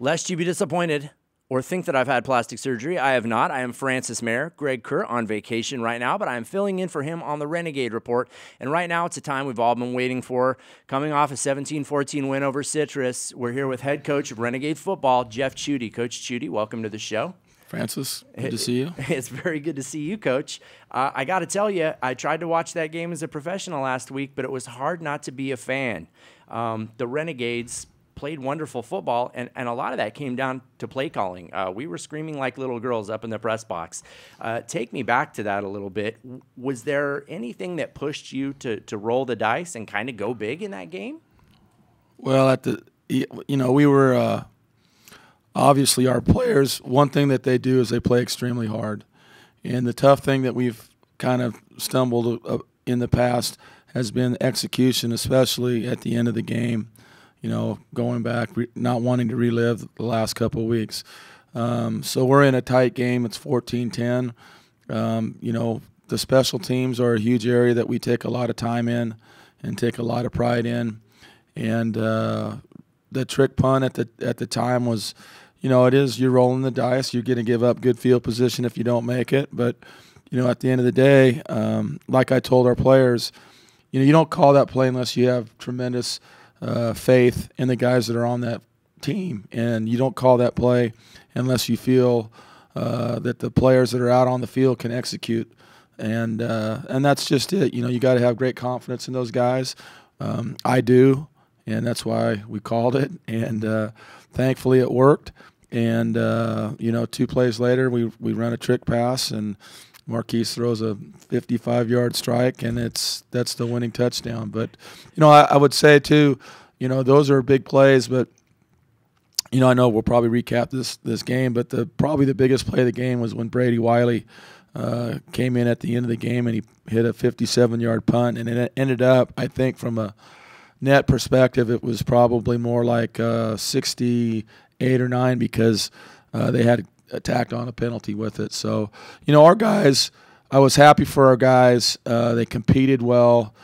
Lest you be disappointed or think that I've had plastic surgery, I have not. I am Francis Mayer, Greg Kerr on vacation right now, but I am filling in for him on the Renegade Report. And right now, it's a time we've all been waiting for. Coming off a 17-14 win over Citrus, we're here with head coach of Renegade football, Jeff Chudy. Coach Chudy, welcome to the show. Francis, good to see you. It's very good to see you, Coach. I got to tell you, I tried to watch that game as a professional last week, but it was hard not to be a fan. The Renegades played wonderful football, and a lot of that came down to play calling. We were screaming like little girls up in the press box. Take me back to that a little bit. Was there anything that pushed you to roll the dice and kind of go big in that game? Well, we were obviously our players. One thing that they do is they play extremely hard, and the tough thing that we've kind of stumbled in the past has been execution, especially at the end of the game. Going back, not wanting to relive the last couple of weeks. So we're in a tight game. It's 14-10. The special teams are a huge area that we take a lot of time in and take a lot of pride in. And the trick punt at the time was, you're rolling the dice. You're going to give up good field position if you don't make it. But, at the end of the day, like I told our players, you don't call that play unless you have tremendous faith in the guys that are on that team, and you don't call that play unless you feel that the players that are out on the field can execute, and that's just it. You got to have great confidence in those guys. I do, and that's why we called it, and thankfully it worked. And 2 plays later, we run a trick pass, and Marquise throws a 55-yard strike, and that's the winning touchdown. But, I would say, too, those are big plays. But, I know we'll probably recap this game, but probably the biggest play of the game was when Brady Wiley came in at the end of the game, and he hit a 57-yard punt. And it ended up, I think, from a net perspective, it was probably more like 68 or 9 because they had attacked on a penalty with it. So, our guys, I was happy for our guys. They competed well.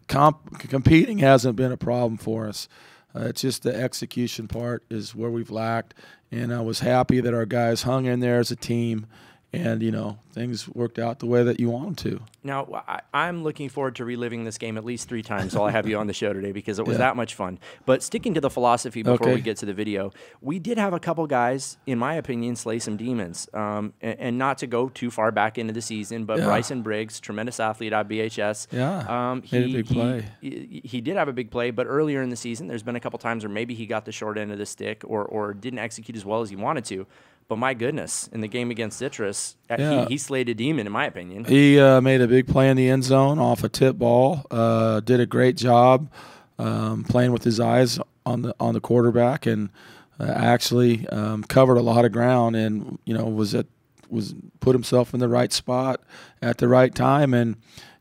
Competing hasn't been a problem for us. It's just the execution part is where we've lacked. And I was happy that our guys hung in there as a team. And, things worked out the way that you want them to. Now, I'm looking forward to reliving this game at least 3 times while I have you on the show today because it was that much fun. But sticking to the philosophy before we get to the video, we did have a couple guys, in my opinion, slay some demons. And not to go too far back into the season, but Bryson Briggs, tremendous athlete out of BHS. Yeah, he had a big play. He did have a big play, but earlier in the season, there's been a couple times where maybe he got the short end of the stick or didn't execute as well as he wanted to. But my goodness, in the game against Citrus, he slayed a demon, in my opinion. He made a big play in the end zone off a tip ball. Did a great job playing with his eyes on the quarterback, and actually covered a lot of ground, and was put himself in the right spot at the right time, and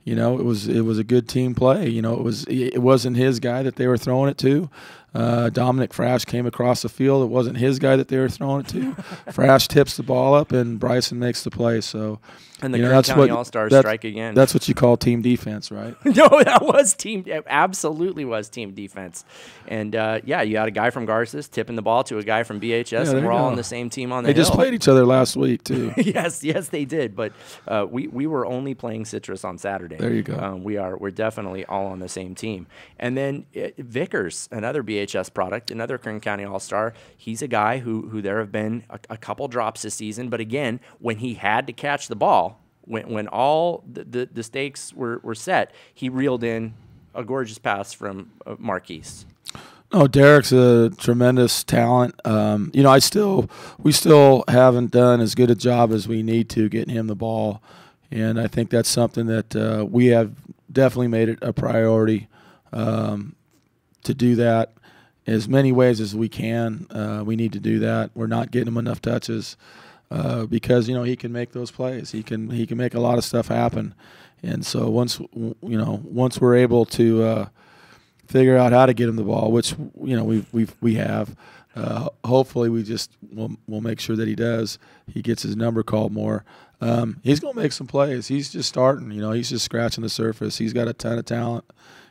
it was a good team play. It wasn't his guy that they were throwing it to. Dominic Frash came across the field. It wasn't his guy that they were throwing it to. Frash tips the ball up, and Bryson makes the play. So, and the Kern County All-Stars strike again. That's what you call team defense, right? No, that was it absolutely was team defense. And, you had a guy from Garces tipping the ball to a guy from BHS, and we're all on the same team on the hill. They just played each other last week, too. Yes, they did. But we were only playing Citrus on Saturday. There you go. We're definitely all on the same team. And then Vickers, another BHS product, another Kern County All-Star. He's a guy who there have been a couple drops this season, but again, when he had to catch the ball, when all the stakes were set, he reeled in a gorgeous pass from Marquise. Oh, Derek's a tremendous talent. We still haven't done as good a job as we need to getting him the ball, and I think that's something that we have definitely made it a priority to do that. As many ways as we can, we need to do that. We're not getting him enough touches because he can make those plays. He can make a lot of stuff happen, and so once we're able to figure out how to get him the ball, which we have, hopefully we'll make sure that he does. He gets his number called more. He's gonna make some plays. He's just starting. He's just scratching the surface. He's got a ton of talent,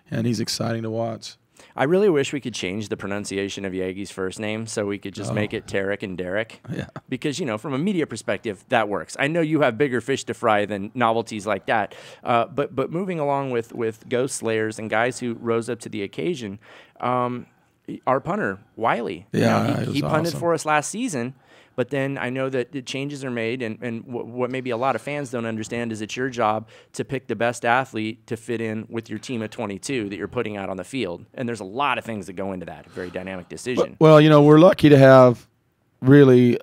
and he's exciting to watch. I really wish we could change the pronunciation of Yagi's first name so we could just make it Tarek and Derek. Yeah. Because, from a media perspective, that works. I know you have bigger fish to fry than novelties like that. But moving along with Ghost Slayers and guys who rose up to the occasion, our punter, Wiley. Yeah, he punted awesome for us last season. But then I know that the changes are made, and what maybe a lot of fans don't understand is it's your job to pick the best athlete to fit in with your team of 22 that you're putting out on the field. And there's a lot of things that go into that. A very dynamic decision. Well, we're lucky to have really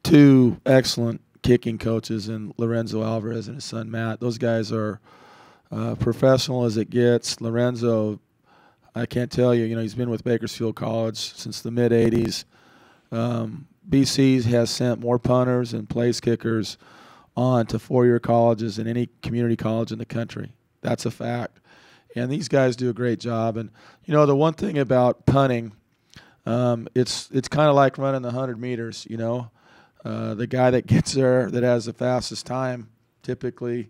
two excellent kicking coaches in Lorenzo Alvarez and his son Matt. Those guys are professional as it gets. Lorenzo, I can't tell you, he's been with Bakersfield College since the mid-'80s. BC has sent more punters and place kickers on to four-year colleges than any community college in the country. That's a fact. And these guys do a great job. And, the one thing about punting, it's kind of like running the 100 meters, The guy that gets there that has the fastest time, typically,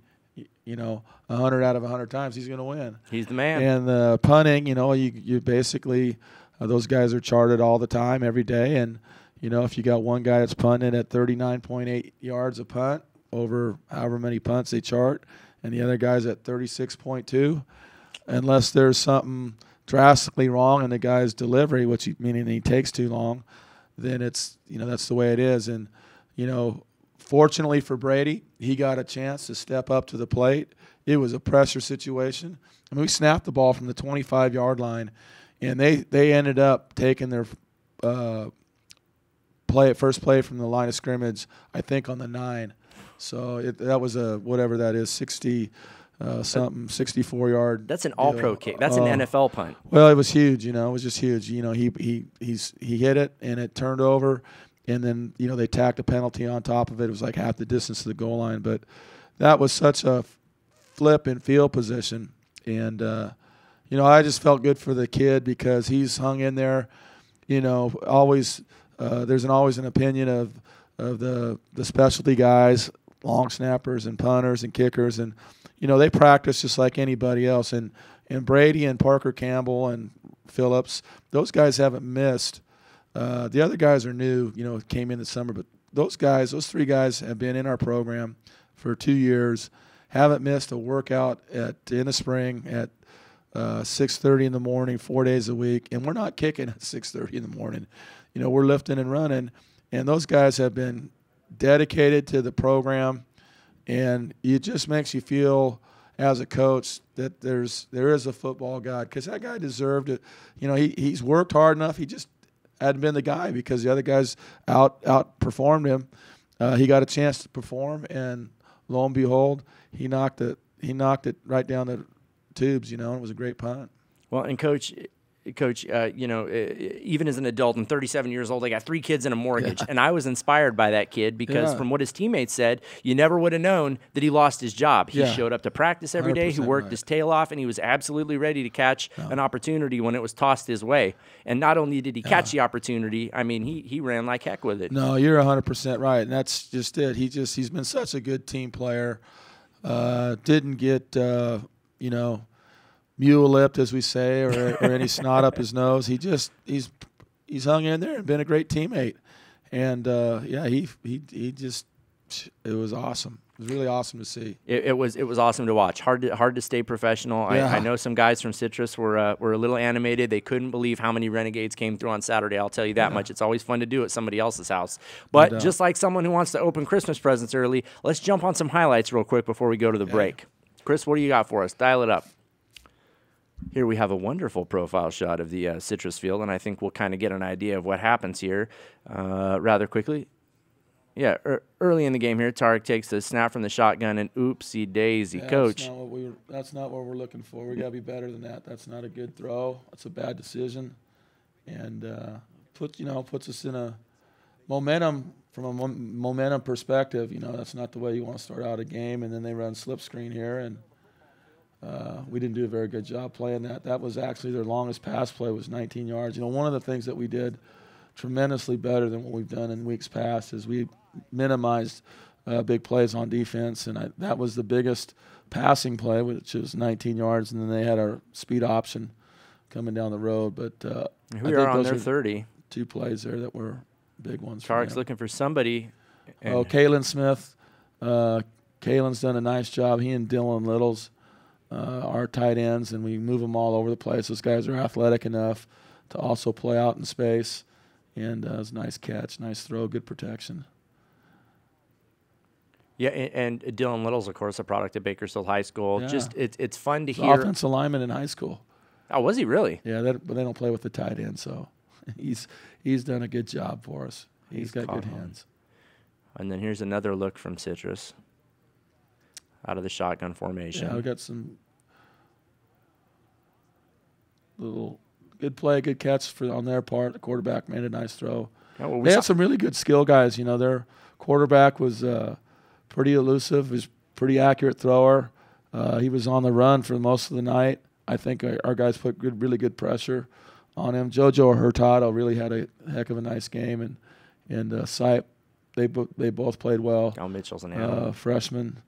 100 out of 100 times, he's going to win. He's the man. And the punting, you basically those guys are charted all the time, every day. And, if you got one guy that's punting at 39.8 yards a punt over however many punts they chart, and the other guy's at 36.2, unless there's something drastically wrong in the guy's delivery, meaning he takes too long, then it's, that's the way it is. And, fortunately for Brady, he got a chance to step up to the plate. It was a pressure situation. I mean, we snapped the ball from the 25-yard line, and they ended up taking their first play from the line of scrimmage, I think, on the 9. So that was a whatever that is, 64-yard. That's an all-pro kick. That's an NFL punt. Well, it was huge. It was just huge. He hit it and it turned over, and then they tacked a penalty on top of it. It was like half the distance to the goal line, but that was such a flip and field position, and I just felt good for the kid because he's hung in there. Always there's always an opinion of the specialty guys, long snappers and punters and kickers, and they practice just like anybody else. And Brady and Parker Campbell and Phillips, those guys haven't missed. The other guys are new, came in the summer, but those three guys have been in our program for 2 years, haven't missed a workout in the spring at 6:30 in the morning, 4 days a week, and we're not kicking at 6:30 in the morning. We're lifting and running, and those guys have been dedicated to the program, and it just makes you feel as a coach that there is a football god, because that guy deserved it. He's worked hard enough. He just hadn't been the guy because the other guys outperformed him. He got a chance to perform, and lo and behold, he knocked it right down the tubes. It was a great punt. Well, and Coach, even as an adult, I'm 37 years old. I got 3 kids and a mortgage, and I was inspired by that kid because from what his teammates said, you never would have known that he lost his job. He showed up to practice every day. He worked his tail off, and he was absolutely ready to catch an opportunity when it was tossed his way. And not only did he catch the opportunity, I mean, he ran like heck with it. No, you're 100% right, and that's just it. He's been such a good team player. Didn't get mule-lipped, as we say, or any snot up his nose. He's hung in there and been a great teammate. And it was awesome. It was really awesome to see. It was awesome to watch. Hard to stay professional. Yeah. I know some guys from Citrus were a little animated. They couldn't believe how many Renegades came through on Saturday. I'll tell you that much. It's always fun to do at somebody else's house. But just like someone who wants to open Christmas presents early, let's jump on some highlights real quick before we go to the break. Chris, what do you got for us? Dial it up. Here we have a wonderful profile shot of the Citrus field, and I think we'll kind of get an idea of what happens here rather quickly. Yeah, early in the game here, Tarek takes the snap from the shotgun, and oopsie daisy, Coach. That's not what we're looking for. We got to be better than that. That's not a good throw. That's a bad decision, and puts us in a momentum. From a momentum perspective, that's not the way you want to start out a game. And then they run slip screen here, and we didn't do a very good job playing that. That was actually their longest pass play was 19 yards. One of the things that we did tremendously better than what we've done in weeks past is we minimized big plays on defense, and that was the biggest passing play, which was 19 yards, and then they had our speed option coming down the road. But we are on their 30. 2 plays there that were big ones. Clark's looking for somebody. Oh, Kalen Smith. Kalen's done a nice job. He and Dylan Littles are tight ends, and we move them all over the place. Those guys are athletic enough to also play out in space. And it was a nice catch, nice throw, good protection. Yeah, and Dylan Little's, of course, a product of Bakersfield High School. Yeah. Just it's fun to hear. Offensive lineman in high school. Oh, was he really? Yeah, but they don't play with the tight end, so he's done a good job for us. He's got good hands. And then here's another look from Citrus out of the shotgun formation. Yeah, we got some little good play, good catch on their part. The quarterback made a nice throw. Yeah, well, they had some really good skill guys. You know, their quarterback was pretty elusive. He was a pretty accurate thrower. He was on the run for most of the night. I think our guys put really good pressure on him. JoJo Hurtado really had a heck of a nice game, and Sipe, they both played well. Oh, Mitchell's an animal. Freshman,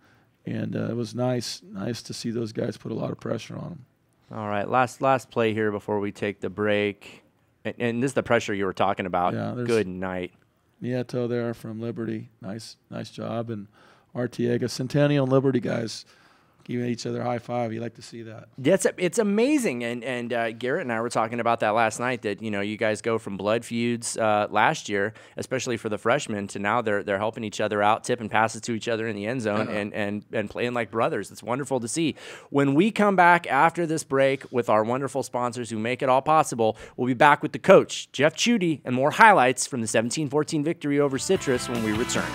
and it was nice to see those guys put a lot of pressure on them. All right, last play here before we take the break, and this is the pressure you were talking about. Yeah, good night. Nieto there from Liberty, nice job, and Artiega, Centennial and Liberty guys giving each other a high five. You like to see that. It's amazing, and Garrett and I were talking about that last night. That you guys go from blood feuds last year, especially for the freshmen, to now they're helping each other out, tipping passes to each other in the end zone, and playing like brothers. It's wonderful to see. When we come back after this break with our wonderful sponsors who make it all possible, we'll be back with the coach Jeff Chudy and more highlights from the 17-14 victory over Citrus when we return.